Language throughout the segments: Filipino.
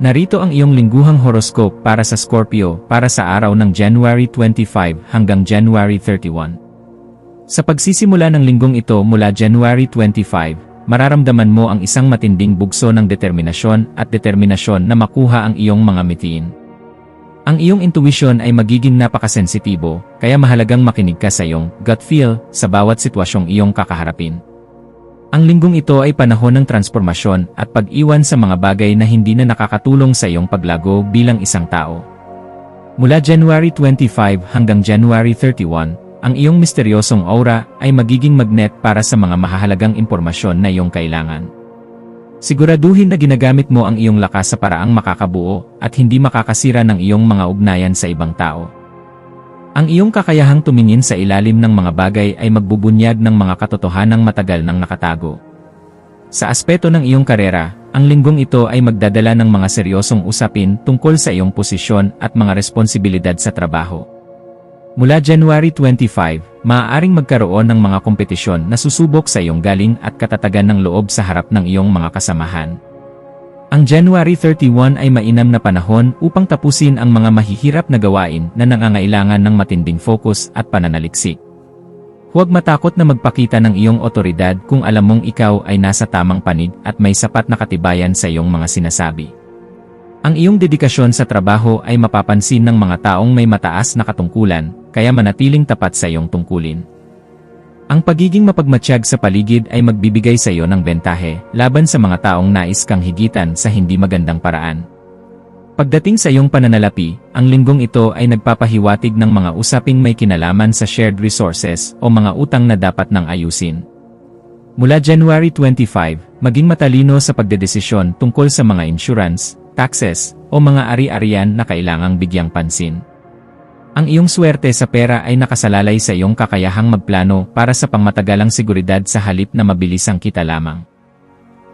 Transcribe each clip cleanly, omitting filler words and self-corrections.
Narito ang iyong lingguhang horoscope para sa Scorpio para sa araw ng January 25 hanggang January 31. Sa pagsisimula ng linggong ito mula January 25, mararamdaman mo ang isang matinding bugso ng determinasyon na makuha ang iyong mga mitiin. Ang iyong intuition ay magiging napakasensitibo, kaya mahalagang makinig ka sa iyong gut feel sa bawat sitwasyong iyong kakaharapin. Ang linggong ito ay panahon ng transformasyon at pag-iwan sa mga bagay na hindi na nakakatulong sa iyong paglago bilang isang tao. Mula January 25 hanggang January 31, ang iyong misteryosong aura ay magiging magnet para sa mga mahahalagang impormasyon na iyong kailangan. Siguraduhin na ginagamit mo ang iyong lakas sa paraang makakabuo at hindi makakasira ng iyong mga ugnayan sa ibang tao. Ang iyong kakayahang tumingin sa ilalim ng mga bagay ay magbubunyag ng mga katotohanang matagal nang nakatago. Sa aspeto ng iyong karera, ang linggong ito ay magdadala ng mga seryosong usapin tungkol sa iyong posisyon at mga responsibilidad sa trabaho. Mula January 25, maaaring magkaroon ng mga kompetisyon na susubok sa iyong galing at katatagan ng loob sa harap ng iyong mga kasamahan. Ang January 31 ay mainam na panahon upang tapusin ang mga mahihirap na gawain na nangangailangan ng matinding focus at pananaliksik. Huwag matakot na magpakita ng iyong otoridad kung alam mong ikaw ay nasa tamang panig at may sapat na katibayan sa iyong mga sinasabi. Ang iyong dedikasyon sa trabaho ay mapapansin ng mga taong may mataas na katungkulan, kaya manatiling tapat sa iyong tungkulin. Ang pagiging mapagmatsyag sa paligid ay magbibigay sa iyo ng bentahe laban sa mga taong nais kang higitan sa hindi magandang paraan. Pagdating sa iyong pananalapi, ang linggong ito ay nagpapahiwatig ng mga usaping may kinalaman sa shared resources o mga utang na dapat nang ayusin. Mula January 25, maging matalino sa pagdedesisyon tungkol sa mga insurance, taxes, o mga ari-arian na kailangang bigyang pansin. Ang iyong swerte sa pera ay nakasalalay sa iyong kakayahang magplano para sa pangmatagalang seguridad sa halip na mabilisang kita lamang.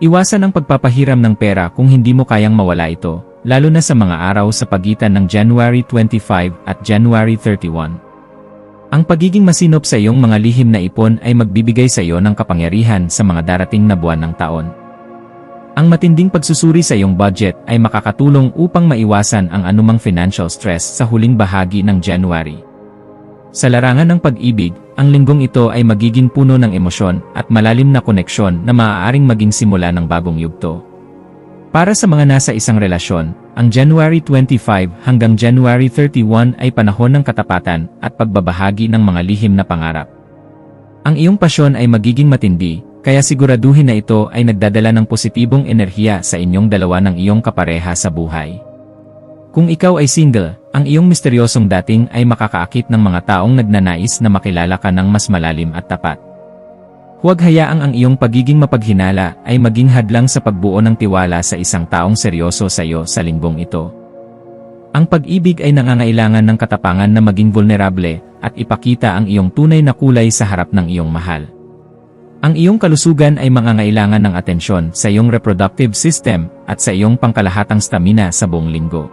Iwasan ang pagpapahiram ng pera kung hindi mo kayang mawala ito, lalo na sa mga araw sa pagitan ng January 25 at January 31. Ang pagiging masinop sa iyong mga lihim na ipon ay magbibigay sa iyo ng kapangyarihan sa mga darating na buwan ng taon. Ang matinding pagsusuri sa iyong budget ay makakatulong upang maiwasan ang anumang financial stress sa huling bahagi ng January. Sa larangan ng pag-ibig, ang linggong ito ay magiging puno ng emosyon at malalim na koneksyon na maaaring maging simula ng bagong yugto. Para sa mga nasa isang relasyon, ang January 25 hanggang January 31 ay panahon ng katapatan at pagbabahagi ng mga lihim na pangarap. Ang iyong pasyon ay magiging matindi, kaya siguraduhin na ito ay nagdadala ng positibong enerhiya sa inyong dalawa ng iyong kapareha sa buhay. Kung ikaw ay single, ang iyong misteryosong dating ay makakaakit ng mga taong nagnanais na makilala ka ng mas malalim at tapat. Huwag hayaang ang iyong pagiging mapaghinala ay maging hadlang sa pagbuo ng tiwala sa isang taong seryoso sa iyo sa linggong ito. Ang pag-ibig ay nangangailangan ng katapangan na maging vulnerable at ipakita ang iyong tunay na kulay sa harap ng iyong mahal. Ang iyong kalusugan ay mangangailangan ng atensyon sa iyong reproductive system at sa iyong pangkalahatang stamina sa buong linggo.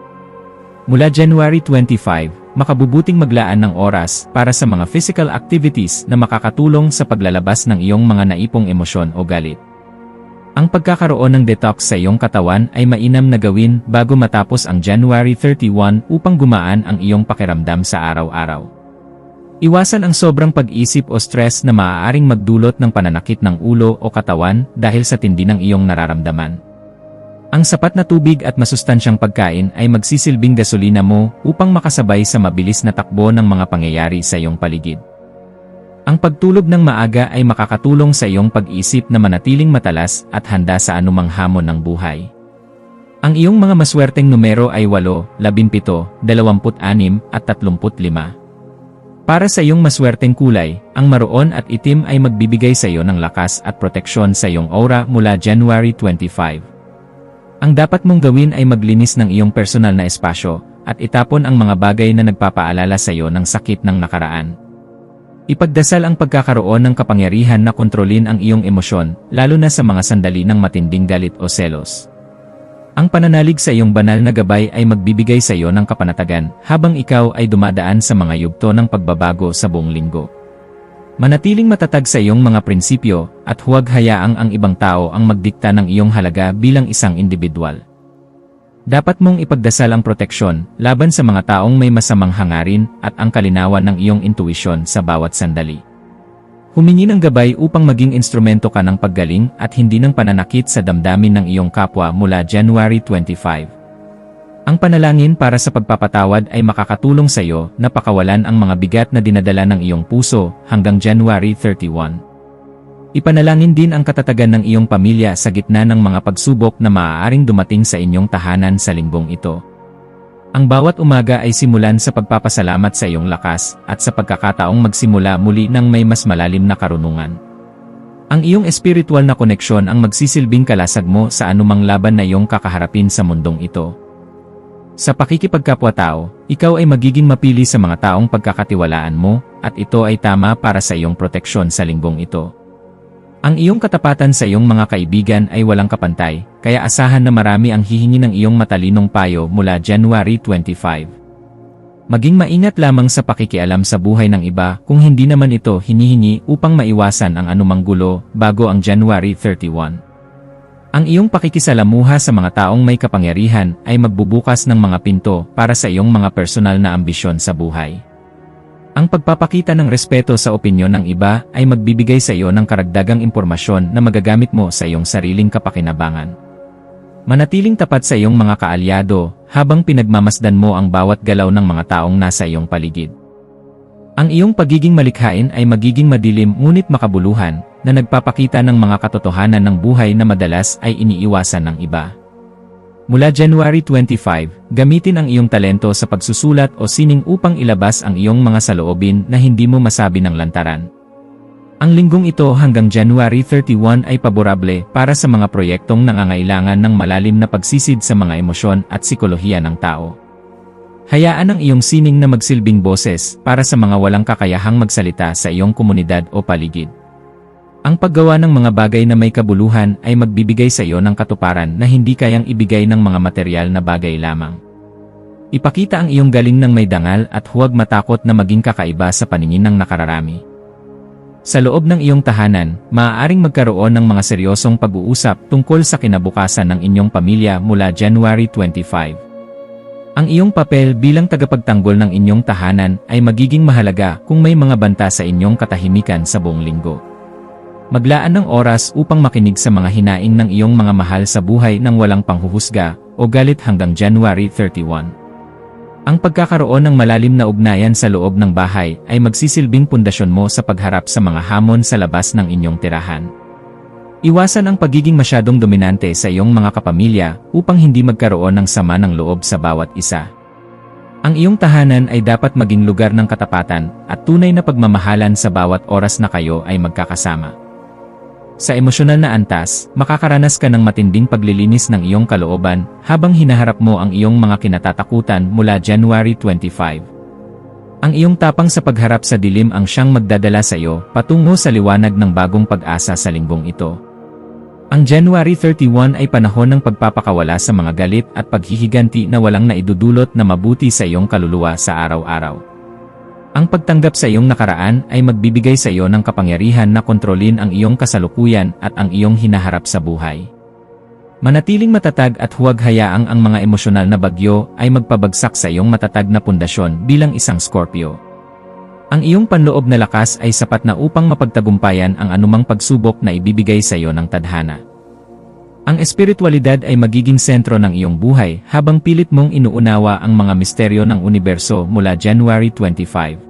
Mula January 25, makabubuting maglaan ng oras para sa mga physical activities na makakatulong sa paglalabas ng iyong mga naipong emosyon o galit. Ang pagkakaroon ng detox sa iyong katawan ay mainam na gawin bago matapos ang January 31 upang gumaan ang iyong pakiramdam sa araw-araw. Iwasan ang sobrang pag-isip o stress na maaaring magdulot ng pananakit ng ulo o katawan dahil sa tindi ng iyong nararamdaman. Ang sapat na tubig at masustansyang pagkain ay magsisilbing gasolina mo upang makasabay sa mabilis na takbo ng mga pangyayari sa iyong paligid. Ang pagtulog ng maaga ay makakatulong sa iyong pag-isip na manatiling matalas at handa sa anumang hamon ng buhay. Ang iyong mga maswerteng numero ay 8, 17, 26 at 35. Para sa iyong maswerteng kulay, ang maroon at itim ay magbibigay sa iyo ng lakas at proteksyon sa iyong aura mula January 25. Ang dapat mong gawin ay maglinis ng iyong personal na espasyo at itapon ang mga bagay na nagpapaalala sa iyo ng sakit ng nakaraan. Ipagdasal ang pagkakaroon ng kapangyarihan na kontrolin ang iyong emosyon, lalo na sa mga sandali ng matinding galit o selos. Ang pananalig sa iyong banal na gabay ay magbibigay sa iyo ng kapanatagan habang ikaw ay dumadaan sa mga yugto ng pagbabago sa buong linggo. Manatiling matatag sa iyong mga prinsipyo at huwag hayaang ang ibang tao ang magdikta ng iyong halaga bilang isang individual. Dapat mong ipagdasal ang proteksyon laban sa mga taong may masamang hangarin at ang kalinawan ng iyong intuisyon sa bawat sandali. Humingi ng gabay upang maging instrumento ka ng paggaling at hindi ng pananakit sa damdamin ng iyong kapwa mula January 25. Ang panalangin para sa pagpapatawad ay makakatulong sa iyo na pakawalan ang mga bigat na dinadala ng iyong puso hanggang January 31. Ipanalangin din ang katatagan ng iyong pamilya sa gitna ng mga pagsubok na maaaring dumating sa inyong tahanan sa linggong ito. Ang bawat umaga ay simulan sa pagpapasalamat sa iyong lakas at sa pagkakataong magsimula muli ng may mas malalim na karunungan. Ang iyong espiritual na koneksyon ang magsisilbing kalasag mo sa anumang laban na iyong kakaharapin sa mundong ito. Sa pakikipagkapwa-tao, ikaw ay magiging mapili sa mga taong pagkakatiwalaan mo at ito ay tama para sa iyong proteksyon sa linggong ito. Ang iyong katapatan sa iyong mga kaibigan ay walang kapantay, kaya asahan na marami ang hihingi ng iyong matalinong payo mula January 25. Maging maingat lamang sa pakikialam sa buhay ng iba kung hindi naman ito hinihingi upang maiwasan ang anumang gulo bago ang January 31. Ang iyong pakikisalamuha sa mga taong may kapangyarihan ay magbubukas ng mga pinto para sa iyong mga personal na ambisyon sa buhay. Ang pagpapakita ng respeto sa opinyon ng iba ay magbibigay sa iyo ng karagdagang impormasyon na magagamit mo sa iyong sariling kapakinabangan. Manatiling tapat sa iyong mga kaalyado habang pinagmamasdan mo ang bawat galaw ng mga taong nasa iyong paligid. Ang iyong pagiging malikhain ay magiging madilim ngunit makabuluhan na nagpapakita ng mga katotohanan ng buhay na madalas ay iniiwasan ng iba. Mula January 25, gamitin ang iyong talento sa pagsusulat o sining upang ilabas ang iyong mga saloobin na hindi mo masabi ng lantaran. Ang linggong ito hanggang January 31 ay paborable para sa mga proyektong nangangailangan ng malalim na pagsisid sa mga emosyon at sikolohiya ng tao. Hayaan ang iyong sining na magsilbing boses para sa mga walang kakayahang magsalita sa iyong komunidad o paligid. Ang paggawa ng mga bagay na may kabuluhan ay magbibigay sa iyo ng katuparan na hindi kayang ibigay ng mga material na bagay lamang. Ipakita ang iyong galing ng may dangal at huwag matakot na maging kakaiba sa paningin ng nakararami. Sa loob ng iyong tahanan, maaaring magkaroon ng mga seryosong pag-uusap tungkol sa kinabukasan ng inyong pamilya mula January 25. Ang iyong papel bilang tagapagtanggol ng inyong tahanan ay magiging mahalaga kung may mga banta sa inyong katahimikan sa buong linggo. Maglaan ng oras upang makinig sa mga hinaing ng iyong mga mahal sa buhay nang walang panghuhusga o galit hanggang January 31. Ang pagkakaroon ng malalim na ugnayan sa loob ng bahay ay magsisilbing pundasyon mo sa pagharap sa mga hamon sa labas ng inyong tirahan. Iwasan ang pagiging masyadong dominante sa iyong mga kapamilya upang hindi magkaroon ng sama ng loob sa bawat isa. Ang iyong tahanan ay dapat maging lugar ng katapatan at tunay na pagmamahalan sa bawat oras na kayo ay magkakasama. Sa emosyonal na antas, makakaranas ka ng matinding paglilinis ng iyong kalooban habang hinaharap mo ang iyong mga kinatatakutan mula January 25. Ang iyong tapang sa pagharap sa dilim ang siyang magdadala sa iyo patungo sa liwanag ng bagong pag-asa sa linggong ito. Ang January 31 ay panahon ng pagpapakawala sa mga galit at paghihiganti na walang naidudulot na mabuti sa iyong kaluluwa sa araw-araw. Ang pagtanggap sa iyong nakaraan ay magbibigay sa iyo ng kapangyarihan na kontrolin ang iyong kasalukuyan at ang iyong hinaharap sa buhay. Manatiling matatag at huwag hayaang ang mga emosyonal na bagyo ay magpabagsak sa iyong matatag na pundasyon bilang isang Scorpio. Ang iyong panloob na lakas ay sapat na upang mapagtagumpayan ang anumang pagsubok na ibibigay sa iyo ng tadhana. Ang espiritualidad ay magiging sentro ng iyong buhay habang pilit mong inuunawa ang mga misteryo ng universo mula January 25.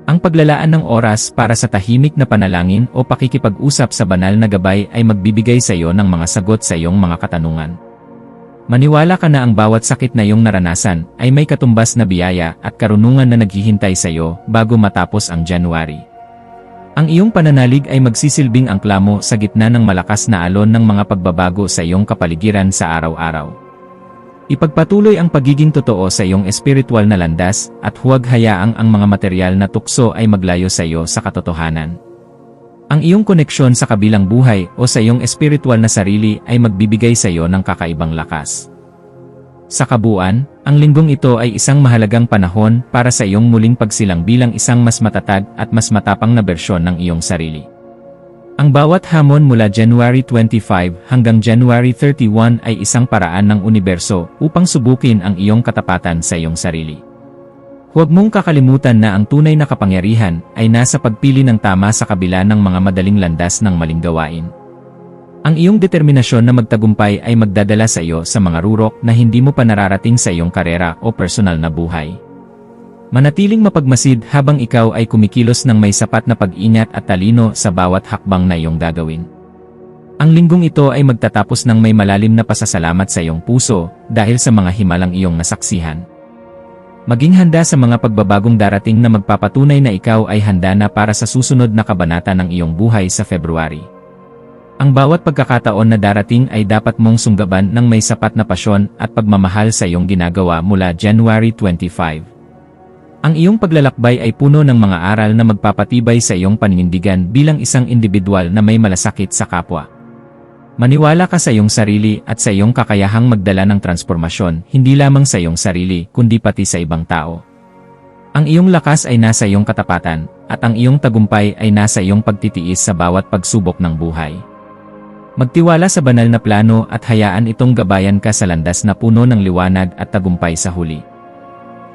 Ang paglalaan ng oras para sa tahimik na panalangin o pakikipag-usap sa banal na gabay ay magbibigay sa iyo ng mga sagot sa iyong mga katanungan. Maniwala ka na ang bawat sakit na iyong naranasan ay may katumbas na biyaya at karunungan na naghihintay sa iyo bago matapos ang January. Ang iyong pananalig ay magsisilbing angklamo sa gitna ng malakas na alon ng mga pagbabago sa iyong kapaligiran sa araw-araw. Ipagpatuloy ang pagiging totoo sa iyong espiritual na landas at huwag hayaang ang mga material na tukso ay maglayo sa iyo sa katotohanan. Ang iyong koneksyon sa kabilang buhay o sa iyong espiritual na sarili ay magbibigay sa iyo ng kakaibang lakas. Sa kabuuan, ang linggong ito ay isang mahalagang panahon para sa iyong muling pagsilang bilang isang mas matatag at mas matapang na bersyon ng iyong sarili. Ang bawat hamon mula January 25 hanggang January 31 ay isang paraan ng universo upang subukin ang iyong katapatan sa iyong sarili. Huwag mong kakalimutan na ang tunay na kapangyarihan ay nasa pagpili ng tama sa kabila ng mga madaling landas ng maling gawain. Ang iyong determinasyon na magtagumpay ay magdadala sa iyo sa mga rurok na hindi mo pa nararating sa iyong karera o personal na buhay. Manatiling mapagmasid habang ikaw ay kumikilos ng may sapat na pag-ingat at talino sa bawat hakbang na iyong gagawin. Ang linggong ito ay magtatapos ng may malalim na pasasalamat sa iyong puso dahil sa mga himalang iyong nasaksihan. Maging handa sa mga pagbabagong darating na magpapatunay na ikaw ay handa na para sa susunod na kabanata ng iyong buhay sa February. Ang bawat pagkakataon na darating ay dapat mong sunggaban ng may sapat na pasyon at pagmamahal sa iyong ginagawa mula January 25. Ang iyong paglalakbay ay puno ng mga aral na magpapatibay sa iyong paninindigan bilang isang individual na may malasakit sa kapwa. Maniwala ka sa iyong sarili at sa iyong kakayahang magdala ng transformasyon, hindi lamang sa iyong sarili kundi pati sa ibang tao. Ang iyong lakas ay nasa iyong katapatan, at ang iyong tagumpay ay nasa iyong pagtitiis sa bawat pagsubok ng buhay. Magtiwala sa banal na plano at hayaan itong gabayan ka sa landas na puno ng liwanag at tagumpay sa huli.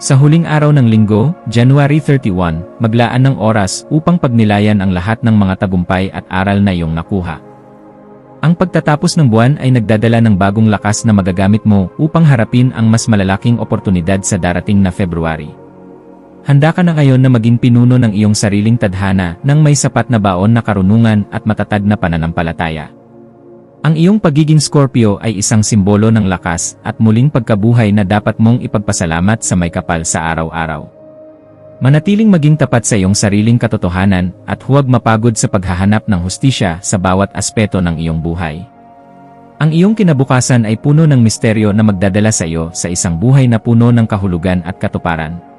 Sa huling araw ng linggo, January 31, maglaan ng oras upang pagnilayan ang lahat ng mga tagumpay at aral na iyong nakuha. Ang pagtatapos ng buwan ay nagdadala ng bagong lakas na magagamit mo upang harapin ang mas malalaking oportunidad sa darating na February. Handa ka na ngayon na maging pinuno ng iyong sariling tadhana nang may sapat na baon na karunungan at matatag na pananampalataya. Ang iyong pagiging Scorpio ay isang simbolo ng lakas at muling pagkabuhay na dapat mong ipagpasalamat sa may kapal sa araw-araw. Manatiling maging tapat sa iyong sariling katotohanan at huwag mapagod sa paghahanap ng hustisya sa bawat aspeto ng iyong buhay. Ang iyong kinabukasan ay puno ng misteryo na magdadala sa iyo sa isang buhay na puno ng kahulugan at katuparan.